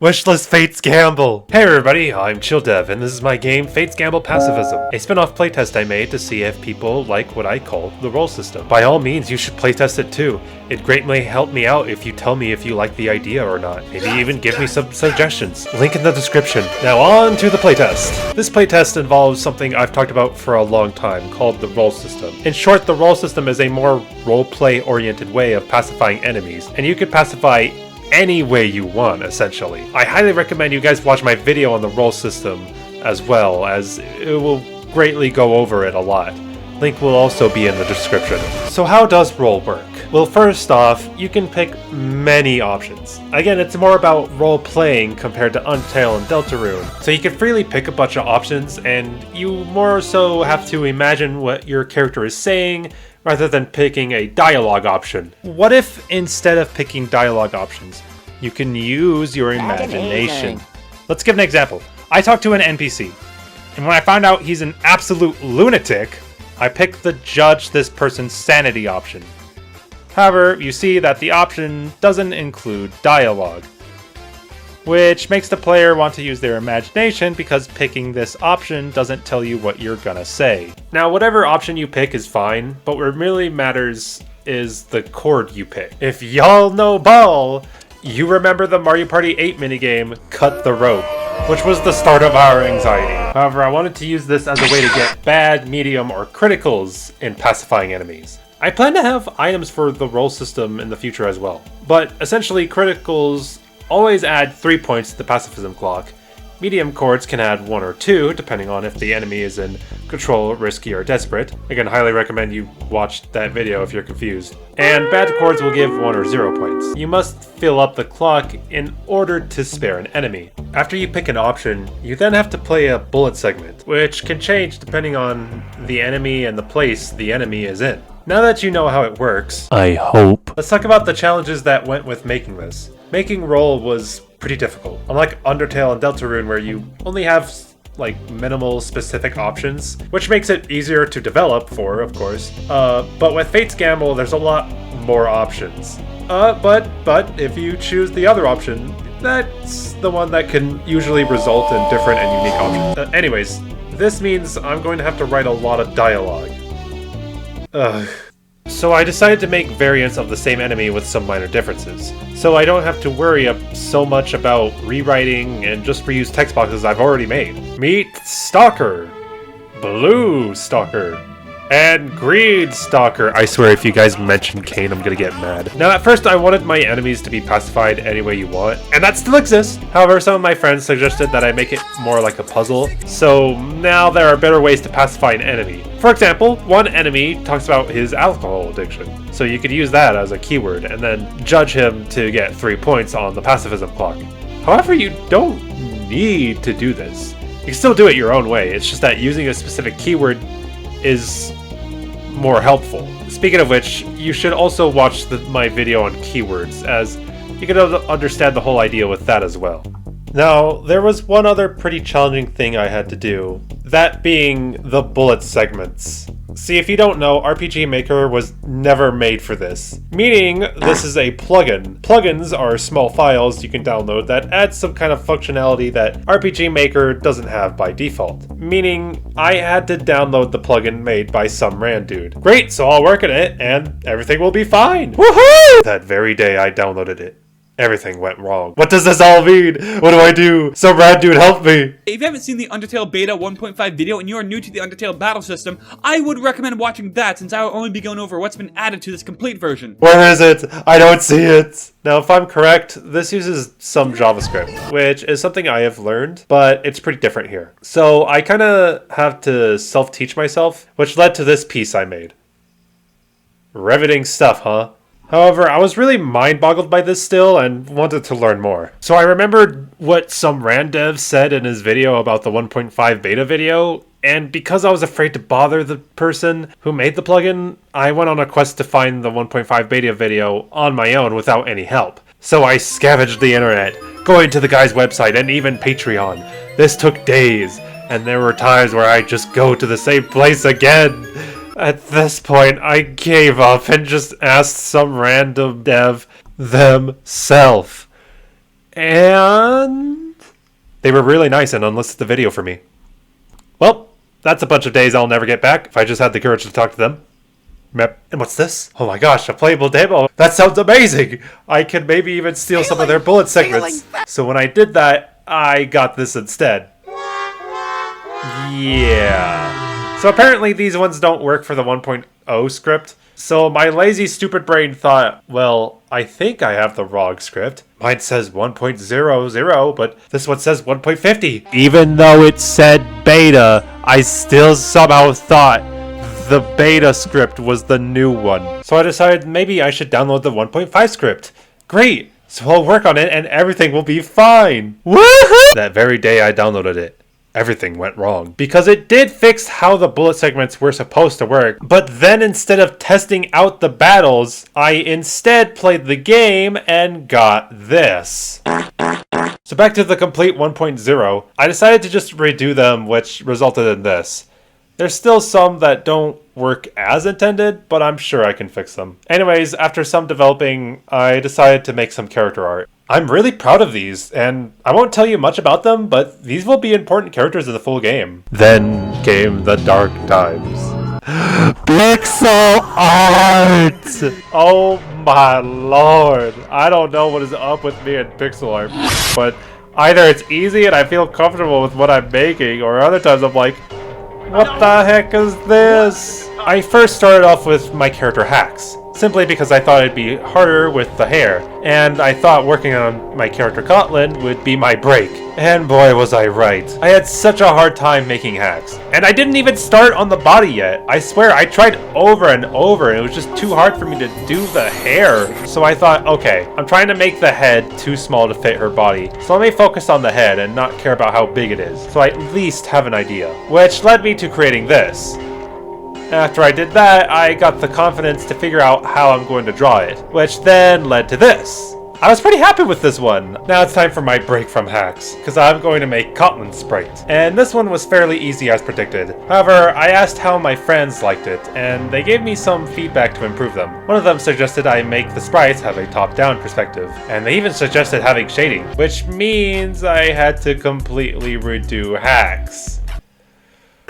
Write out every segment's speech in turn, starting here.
Wishlist Fates Gamble! Hey everybody, I'm ChillDev, and this is my game Fates Gamble Pacifism, a spin-off playtest I made to see if people like what I call the role system. By all means, you should playtest it too. It greatly help me out if you tell me if you like the idea or not. Maybe even give me some suggestions. Link in the description. Now on to the playtest. This playtest involves something I've talked about for a long time, called the role system. In short, the role system is a more roleplay oriented way of pacifying enemies, and you can pacify any way you want, essentially. I highly recommend you guys watch my video on the role system as well, as it will greatly go over it a lot. Link will also be in the description. So how does role work? Well, first off, you can pick many options. Again, it's more about role-playing compared to Undertale and Deltarune. So you can freely pick a bunch of options, and you more so have to imagine what your character is saying, rather than picking a dialogue option. What if, instead of picking dialogue options, you can use your imagination? Let's give an example. I talked to an NPC, and when I found out he's an absolute lunatic, I picked the judge this person's sanity option. However, you see that the option doesn't include dialogue, which makes the player want to use their imagination because picking this option doesn't tell you what you're gonna say. Now, whatever option you pick is fine, but what really matters is the chord you pick. If y'all know ball, you remember the Mario Party 8 minigame, Cut the Rope, which was the start of our anxiety. However, I wanted to use this as a way to get bad, medium, or criticals in pacifying enemies. I plan to have items for the role system in the future as well, but essentially criticals always add 3 points to the pacifism clock. Medium chords can add 1 or 2, depending on if the enemy is in control, risky, or desperate. Again, highly recommend you watch that video if you're confused. And bad chords will give 1 or 0 points. You must fill up the clock in order to spare an enemy. After you pick an option, you then have to play a bullet segment, which can change depending on the enemy and the place the enemy is in. Now that you know how it works, I hope, let's talk about the challenges that went with making this. Making roll was pretty difficult. Unlike Undertale and Deltarune, where you only have like minimal specific options, which makes it easier to develop for, of course. But with Fates Gamble, there's a lot more options. But if you choose the other option, that's the one that can usually result in different and unique options. Anyways, this means I'm going to have to write a lot of dialogue. So I decided to make variants of the same enemy with some minor differences, so I don't have to worry so much about rewriting and just reuse text boxes I've already made. Meet Stalker, Blue Stalker, and Green Stalker. I swear if you guys mention Kane, I'm gonna get mad. Now at first I wanted my enemies to be pacified any way you want, and that still exists. However, some of my friends suggested that I make it more like a puzzle, so now there are better ways to pacify an enemy. For example, one enemy talks about his alcohol addiction, so you could use that as a keyword and then judge him to get 3 points on the pacifism clock. However, you don't need to do this. You can still do it your own way, it's just that using a specific keyword is more helpful. Speaking of which, you should also watch my video on keywords, as you can understand the whole idea with that as well. Now, there was one other pretty challenging thing I had to do, that being the bullet segments. See, if you don't know, RPG Maker was never made for this, meaning this is a plugin. Plugins are small files you can download that add some kind of functionality that RPG Maker doesn't have by default, meaning I had to download the plugin made by some rand dude. Great, so I'll work on it and everything will be fine. Woohoo! That very day I downloaded it, everything went wrong. What does this all mean? What do I do? Some rad dude help me! If you haven't seen the Undertale Beta 1.5 video and you are new to the Undertale battle system, I would recommend watching that since I will only be going over what's been added to this complete version. Where is it? I don't see it! Now, if I'm correct, this uses some JavaScript, which is something I have learned, but it's pretty different here. So I kinda have to self-teach myself, which led to this piece I made. Riveting stuff, huh? However, I was really mind-boggled by this still and wanted to learn more. So I remembered what some rand dev said in his video about the 1.5 beta video, and because I was afraid to bother the person who made the plugin, I went on a quest to find the 1.5 beta video on my own without any help. So I scavenged the internet, going to the guy's website and even Patreon. This took days, and there were times where I'd just go to the same place again. At this point, I gave up and just asked some random dev themselves. And they were really nice and unlisted the video for me. Well, that's a bunch of days I'll never get back if I just had the courage to talk to them. Yep. And what's this? Oh my gosh, a playable demo. That sounds amazing. I could maybe even steal some of their bullet segments. So when I did that, I got this instead. Yeah. So apparently these ones don't work for the 1.0 script. So my lazy, stupid brain thought, well, I think I have the wrong script. Mine says 1.00, but this one says 1.50. Even though it said beta, I still somehow thought the beta script was the new one. So I decided maybe I should download the 1.5 script. Great! So I'll work on it and everything will be fine. Woohoo! That very day I downloaded it, everything went wrong. Because it did fix how the bullet segments were supposed to work, but then instead of testing out the battles, I instead played the game and got this. So back to the complete 1.0, I decided to just redo them, which resulted in this. There's still some that don't work as intended, but I'm sure I can fix them. Anyways, after some developing, I decided to make some character art. I'm really proud of these, and I won't tell you much about them, but these will be important characters in the full game. Then came the dark times. Pixel art! Oh my lord. I don't know what is up with me and pixel art, but either it's easy and I feel comfortable with what I'm making, or other times I'm like, what the heck is this? I first started off with my character hacks, simply because I thought it'd be harder with the hair, and I thought working on my character Kotlin would be my break. And boy was I right. I had such a hard time making hacks. And I didn't even start on the body yet. I swear, I tried over and over and it was just too hard for me to do the hair. So I thought, okay, I'm trying to make the head too small to fit her body. So let me focus on the head and not care about how big it is. So I at least have an idea. Which led me to creating this. After I did that, I got the confidence to figure out how I'm going to draw it, which then led to this. I was pretty happy with this one. Now it's time for my break from hacks, because I'm going to make Kotlin sprite. And this one was fairly easy as predicted. However, I asked how my friends liked it, and they gave me some feedback to improve them. One of them suggested I make the sprites have a top-down perspective, and they even suggested having shading, which means I had to completely redo hacks.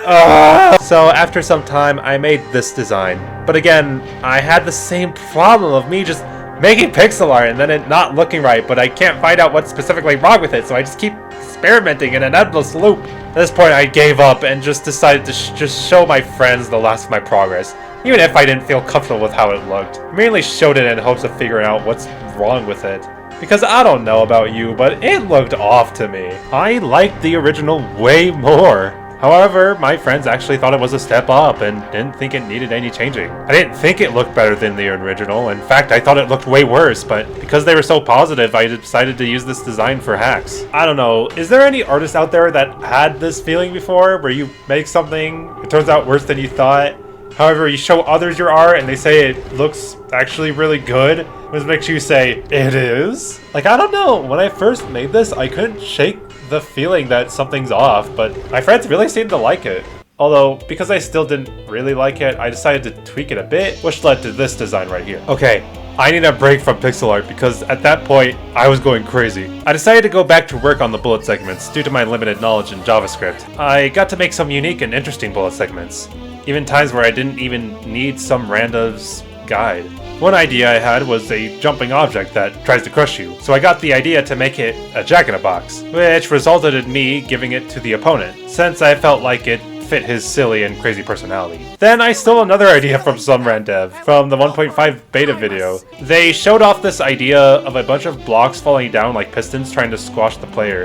So after some time, I made this design. But again, I had the same problem of me just making pixel art and then it not looking right, but I can't find out what's specifically wrong with it, so I just keep experimenting in an endless loop. At this point, I gave up and just decided to just show my friends the last of my progress, even if I didn't feel comfortable with how it looked. I mainly showed it in hopes of figuring out what's wrong with it. Because I don't know about you, but it looked off to me. I liked the original way more. However, my friends actually thought it was a step up and didn't think it needed any changing. I didn't think it looked better than the original. In fact, I thought it looked way worse, but because they were so positive, I decided to use this design for hacks. I don't know, is there any artist out there that had this feeling before, where you make something, it turns out worse than you thought? However, you show others your art and they say it looks actually really good, which makes you say, it is? Like, I don't know, when I first made this, I couldn't shake the feeling that something's off, but my friends really seemed to like it. Although, because I still didn't really like it, I decided to tweak it a bit, which led to this design right here. Okay, I need a break from pixel art because at that point, I was going crazy. I decided to go back to work on the bullet segments due to my limited knowledge in JavaScript. I got to make some unique and interesting bullet segments, even times where I didn't even need some random's guide. One idea I had was a jumping object that tries to crush you, so I got the idea to make it a jack-in-a-box, which resulted in me giving it to the opponent, since I felt like it fit his silly and crazy personality. Then I stole another idea from some random dev, from the 1.5 beta video. They showed off this idea of a bunch of blocks falling down like pistons trying to squash the player,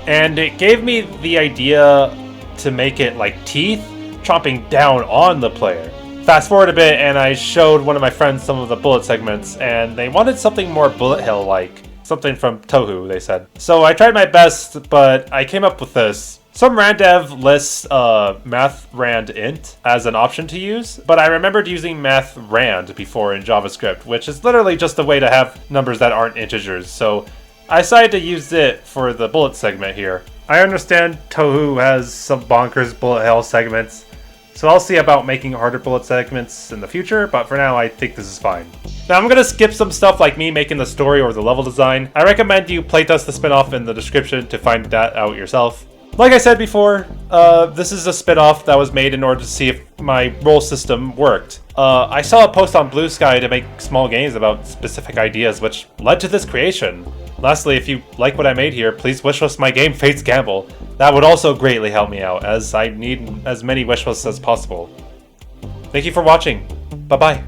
and it gave me the idea to make it like teeth chomping down on the player. Fast forward a bit and I showed one of my friends some of the bullet segments and they wanted something more bullet hell like. Something from Tohu, they said. So I tried my best, but I came up with this. Some randev lists math_rand_int as an option to use, but I remembered using math_rand before in JavaScript, which is literally just a way to have numbers that aren't integers, so I decided to use it for the bullet segment here. I understand Tohu has some bonkers bullet hell segments, So I'll see about making harder bullet segments in the future, but for now I think this is fine. Now I'm gonna skip some stuff like me making the story or the level design. I recommend you playtest the spin-off in the description to find that out yourself. Like I said before, this is a spin-off that was made in order to see if my role system worked. I saw a post on Blue Sky to make small games about specific ideas, which led to this creation. Lastly, if you like what I made here, please wishlist my game Fate's Gamble. That would also greatly help me out, as I need as many wishlists as possible. Thank you for watching. Bye-bye.